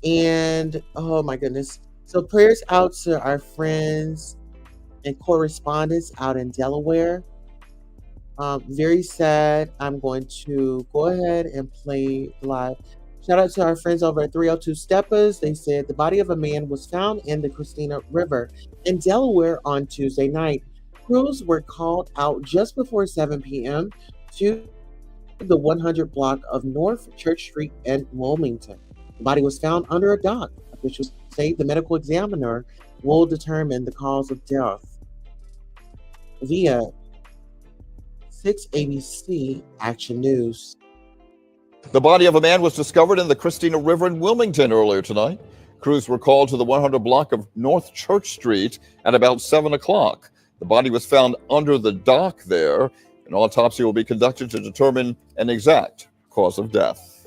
And oh my goodness. So prayers out to our friends and correspondents out in Delaware. Very sad. I'm going to go ahead and play live. Shout out to our friends over at 302 Steppers. They said the body of a man was found in the Christina River in Delaware on Tuesday night. Crews were called out just before 7 p.m. to the 100 block of North Church Street in Wilmington. The body was found under a dock. Officials say the medical examiner will determine the cause of death. Via 6 ABC Action News. The body of a man was discovered in the Christina River in Wilmington earlier tonight. Crews were called to the 100 block of North Church Street at about 7 o'clock. The body was found under the dock there. An autopsy will be conducted to determine an exact cause of death.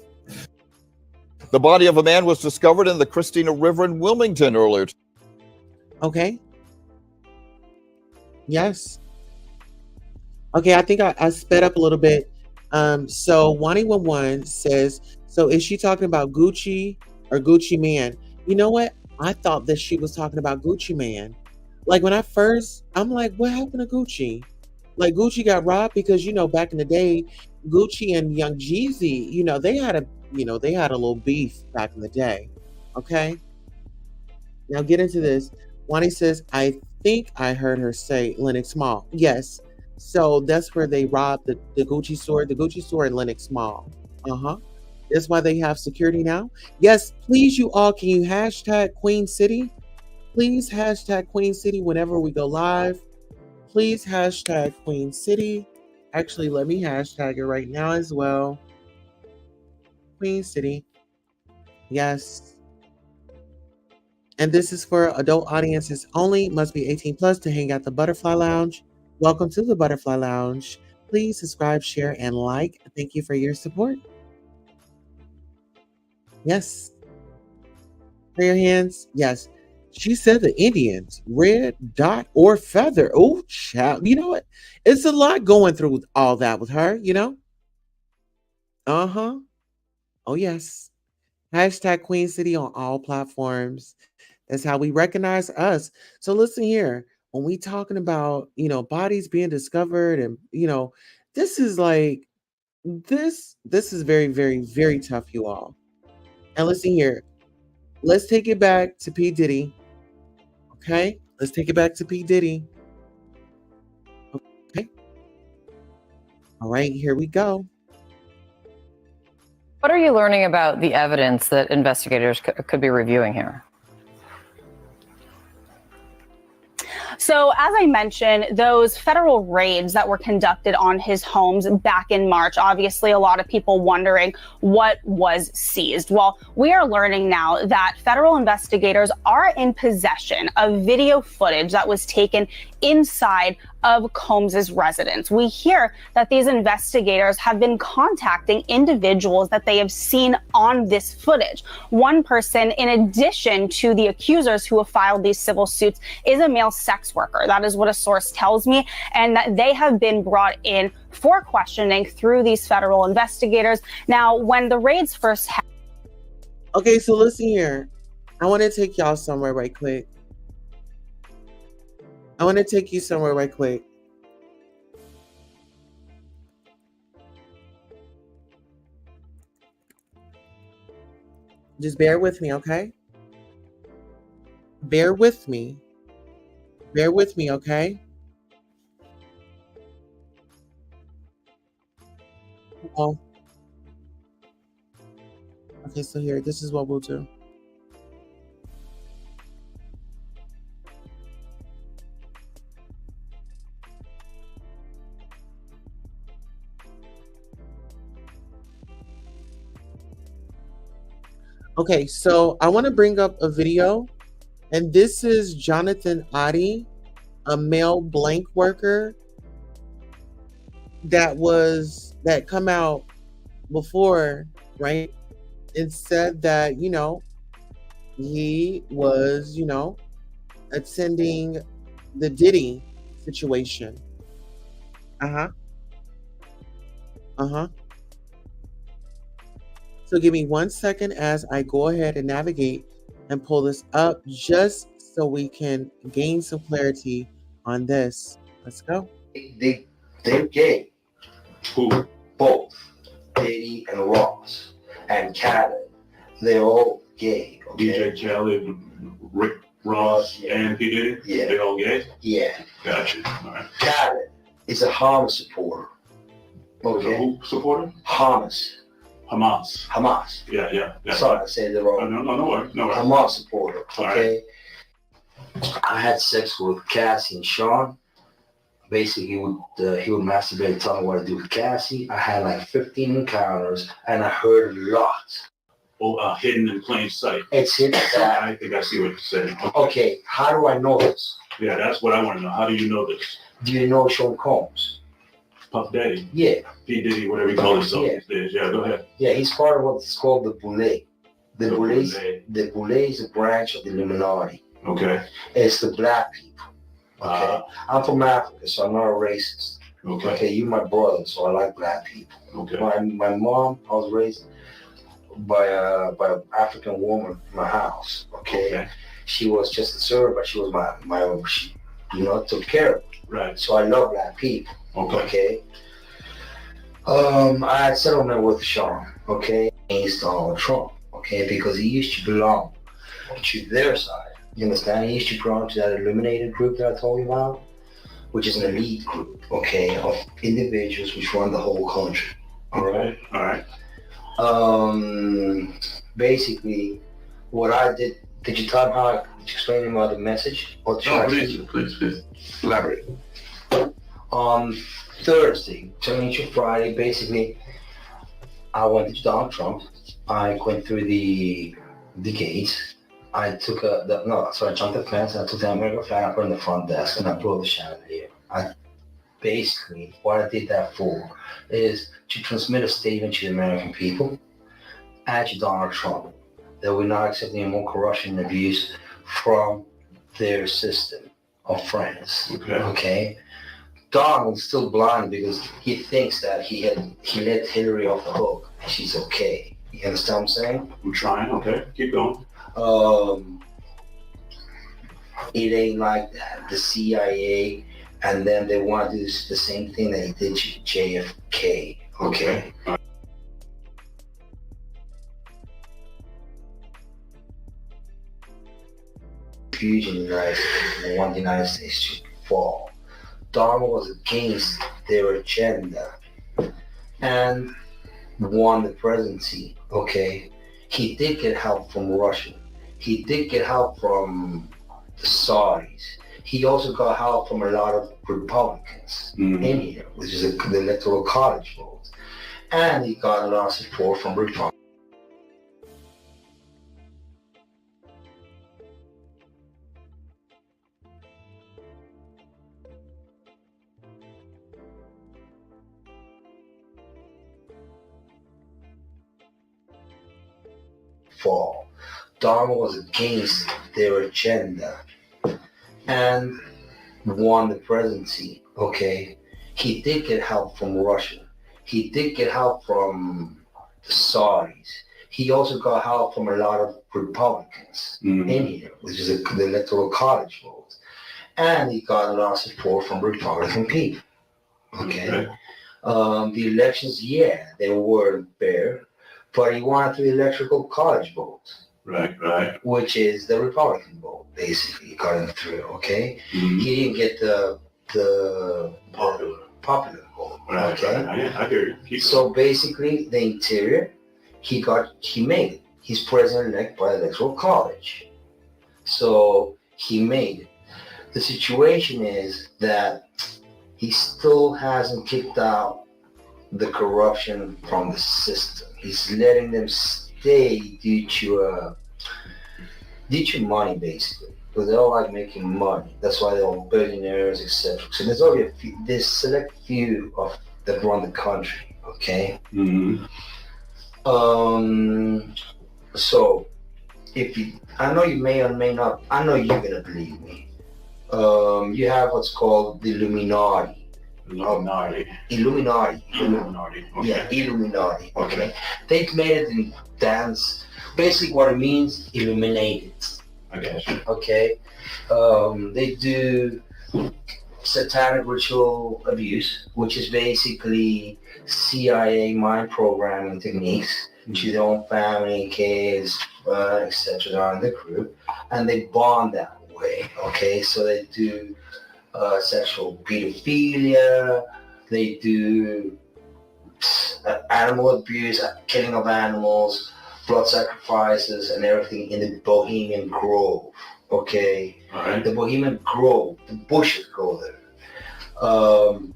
The body of a man was discovered in the Christina River in Wilmington earlier. Okay. Yes. Okay, I think I sped up a little bit. So 111 says, so is she talking about Gucci or Gucci Man? You know what? I thought that she was talking about Gucci Man. Like when I'm like, what happened to Gucci? Like Gucci got robbed because, back in the day, Gucci and Young Jeezy, they had a little beef back in the day. Okay. Now get into this. Wani says, I think I heard her say Lenox Mall. Yes. So that's where they robbed the Gucci store in Lenox Mall. That's why they have security now. Yes, please, you all, can you hashtag Queen City? Please hashtag Queen City whenever we go live. Please hashtag Queen City. Actually, let me hashtag it right now as well. Queen City. Yes. And this is for adult audiences only. Must be 18 plus to hang out the Butterfly Lounge. Welcome to the Butterfly Lounge. Please subscribe, share, and like. Thank you for your support. Yes. Raise your hands. Yes. She said the Indians, red dot or feather. Oh, child. You know what? It's a lot going through all that with her, Oh, yes. Hashtag Queen City on all platforms. That's how we recognize us. So listen here. When we talking about, bodies being discovered and, this is like, this is very, very, very tough, you all. And listen here. Let's take it back to P. Diddy. Okay? Let's take it back to P. Diddy. Okay? All right, here we go. What are you learning about the evidence that investigators could be reviewing here? So, as I mentioned, those federal raids that were conducted on his homes back in March, obviously a lot of people wondering what was seized. Well, we are learning now that federal investigators are in possession of video footage that was taken inside of Combs's residence. We hear that these investigators have been contacting individuals that they have seen on this footage. One person, in addition to the accusers who have filed these civil suits, is a male sex worker. That is what a source tells me, and that they have been brought in for questioning through these federal investigators. Now, when the raids first happened. Okay, so listen here. I want to take y'all somewhere right quick. I want to take you somewhere right quick. Just bear with me, okay? Bear with me. Bear with me, okay? Oh. Okay, so here, this is what we'll do. Okay, so I want to bring up a video, and this is Jonathan Adi, a male blank worker that come out before, right? It said that, he was, attending the Diddy situation. So give me 1 second as I go ahead and navigate and pull this up just so we can gain some clarity on this. Let's go. They're gay. Who? Both. Diddy and Ross and Khaled. They're all gay. Okay? DJ Khaled, Rick Ross, and P. Diddy? Yeah. They're all gay? Yeah. Gotcha. All right. Khaled is a Hamas supporter. Okay. Who supporter? Hamas. Hamas. Yeah. Sorry, I said it wrong. No worries. Hamas supporter. Okay. Right. I had sex with Cassie and Sean. Basically, he would masturbate and tell me what to do with Cassie. I had like 15 encounters, and I heard a lot. Hidden in plain sight. It's hidden. I think I see what you're saying. Okay, how do I know this? Yeah, that's what I want to know. How do you know this? Do you know Sean Combs? Puff Daddy? Yeah. P. Diddy, whatever you call himself these days. Yeah, go ahead. Yeah, he's part of what's called the Boule. The Boule is a branch of the Illuminati. Okay. It's the black people. Okay. I'm from Africa, so I'm not a racist. Okay. You're my brother, so I like black people. Okay. My mom, I was raised by an African woman in my house. Okay. She was just a servant, but she was my own. She, took care of me. Right. So I love black people. Okay. I had settlement with Sean. Okay. Against Donald Trump. Okay, because he used to belong to their side. You understand? He used to belong to that illuminated group that I told you about, which is an elite group, okay, of individuals which run the whole country. All right. Basically, what I did you tell him how I explained him about the message? Please. Elaborate. On Thursday, turning to Friday, basically, I went to Donald Trump. I went through the gates. I took I jumped the fence, and I took the American flag, I put it in the front desk, and I blew the chandelier. Basically, what I did that for is to transmit a statement to the American people and to Donald Trump that we're not accepting any more corruption and abuse from their system of friends. Okay? Donald's still blind because he thinks that he let Hillary off the hook and she's okay. You understand what I'm saying? I'm trying. Okay, keep going. It ain't like that. The CIA and then they want to do the same thing that he did to JFK. Okay. Fusion in the United States and want the United States to fall. Donald was against their agenda and won the presidency. Okay. He did get help from Russia. He did get help from the Saudis. He also got help from a lot of Republicans in here, which is the electoral college vote. And he got a lot of support from Republicans. Fall. Donald was against their agenda and won the presidency. Okay, he did get help from Russia. He did get help from the Saudis. He also got help from a lot of Republicans in here, which is the electoral college vote. And he got a lot of support from Republican people. Okay. The elections, yeah, they weren't fair, but he wanted the electoral college vote. Right. Which is the Republican vote, basically. He got him through, okay? He didn't get the popular vote. Okay. I hear you. So basically, the interior, he made it. He's president-elect by the electoral college. So he made it. The situation is that he still hasn't kicked out the corruption from the system. He's letting them stay due to money, basically, because they all like making money. That's why they're all billionaires, etc. So there's only there's select few of that run the country. Okay. So I know you may or may not. I know you're gonna believe me. You have what's called the Illuminati. Illuminati. Okay. Yeah, Illuminati. Okay. They've made it in dance. Basically, what it means, illuminated. Okay. They do satanic ritual abuse, which is basically CIA mind programming techniques to their own family, kids, etc. are in the group, and they bond that way. Okay, so they do sexual pedophilia, they do animal abuse, killing of animals, blood sacrifices, and everything in the Bohemian Grove. Okay, the Bohemian Grove, the bushes go there.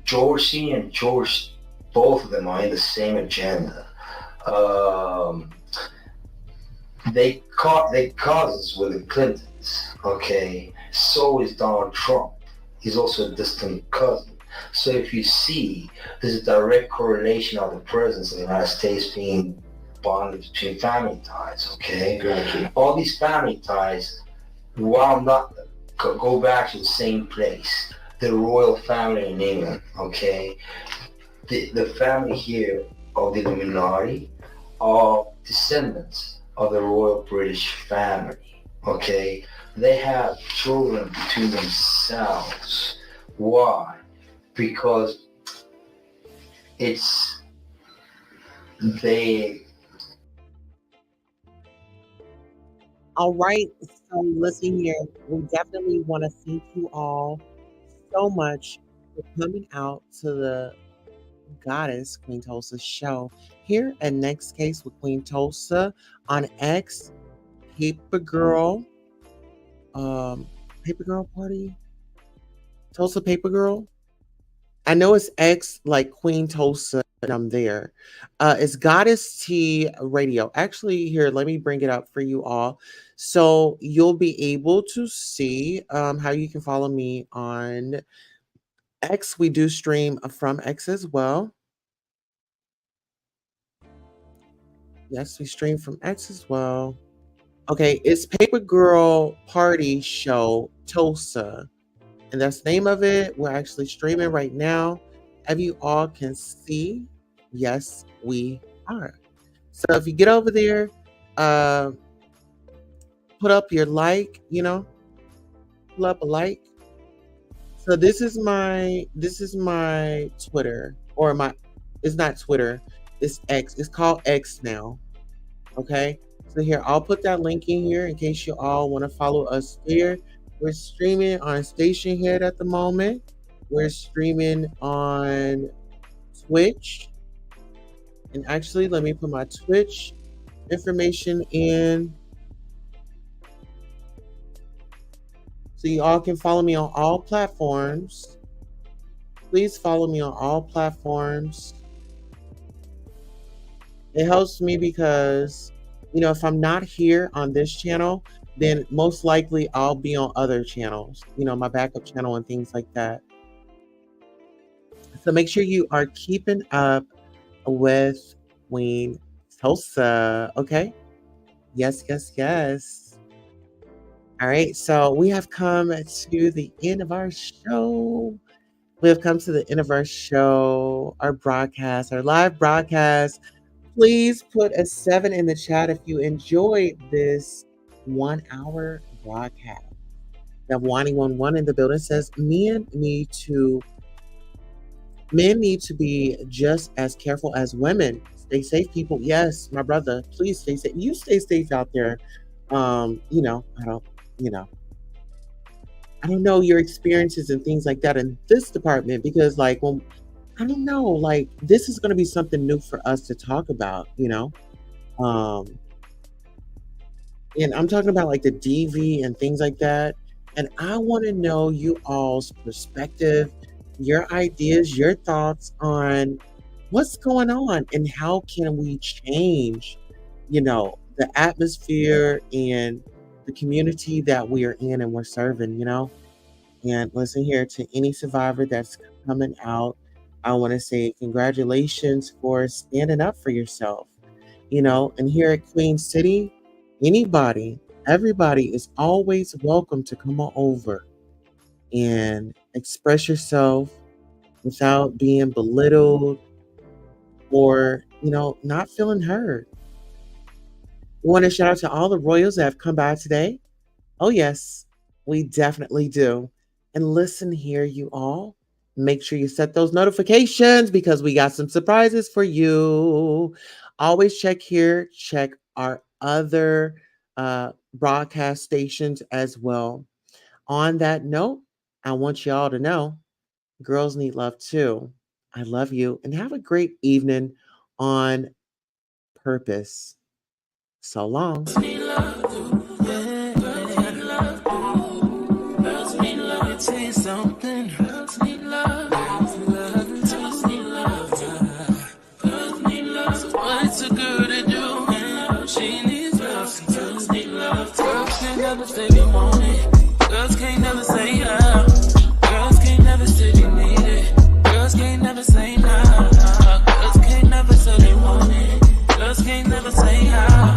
George Senior and George, both of them are in the same agenda. They cousins with the Clintons. Okay, so is Donald Trump. He's also a distant cousin. So if you see, there's a direct correlation of the presence of the United States being bonded between family ties, okay? Gotcha. All these family ties, while not go back to the same place, the royal family in England, okay? The family here of the Illuminati are descendants of the royal British family, okay? They have children between themselves. Why? Because All right, so listen here, we definitely want to thank you all so much for coming out to the Goddess Queen Tulsa show here at Next Case with Queen Tulsa on X, Paper Girl Party, Tulsa Paper Girl. I know it's X like Queen Tulsa, and I'm there. It's Goddess T Radio. Actually, here, let me bring it up for you all. So you'll be able to see how you can follow me on X. We do stream from X as well. Yes, we stream from X as well. Okay, it's Paper Girl Party Show Tulsa. And that's the name of it. We're actually streaming right now. As you all can see, yes, we are. So if you get over there, put up your like, pull up a like. So this is my Twitter, or it's not Twitter, it's X. It's called X now. Okay. So here, I'll put that link in here in case you all want to follow us there. We're streaming on Station Head at the moment. We're streaming on Twitch. And actually, let me put my Twitch information in. So you all can follow me on all platforms. Please follow me on all platforms. It helps me because, if I'm not here on this channel, then most likely I'll be on other channels, my backup channel and things like that. So make sure you are keeping up with Queen Tulsa, okay? Yes. All right, so we have come to the end of our show. Our broadcast, our live broadcast. Please put a 7 in the chat if you enjoyed this 1 hour broadcast. Now, Wani11 in the building says men need to be just as careful as women. Stay safe, people. Yes, my brother, please stay safe. You stay safe out there. I don't know your experiences and things like that in this department, because I don't know, this is going to be something new for us to talk about, and I'm talking about the DV and things like that. And I want to know you all's perspective, your ideas, your thoughts on what's going on and how can we change, the atmosphere and the community that we are in and we're serving, And listen here, to any survivor that's coming out, I want to say congratulations for standing up for yourself, and here at Queen City, everybody is always welcome to come on over and express yourself without being belittled or, not feeling heard. We want to shout out to all the royals that have come by today. Oh, yes, we definitely do. And listen here, you all. Make sure you set those notifications because we got some surprises for you. Always check here. Check our other broadcast stations as well. On that note, I want y'all to know girls need love too. I love you and have a great evening on purpose. So long. What's a girl to do? She needs love. Girls need love. Girls can't never say they want it. Girls can't never say how. Girls can't never say they need it. Girls can't never say no. Girls can't never say they want it. Girls can't never say how.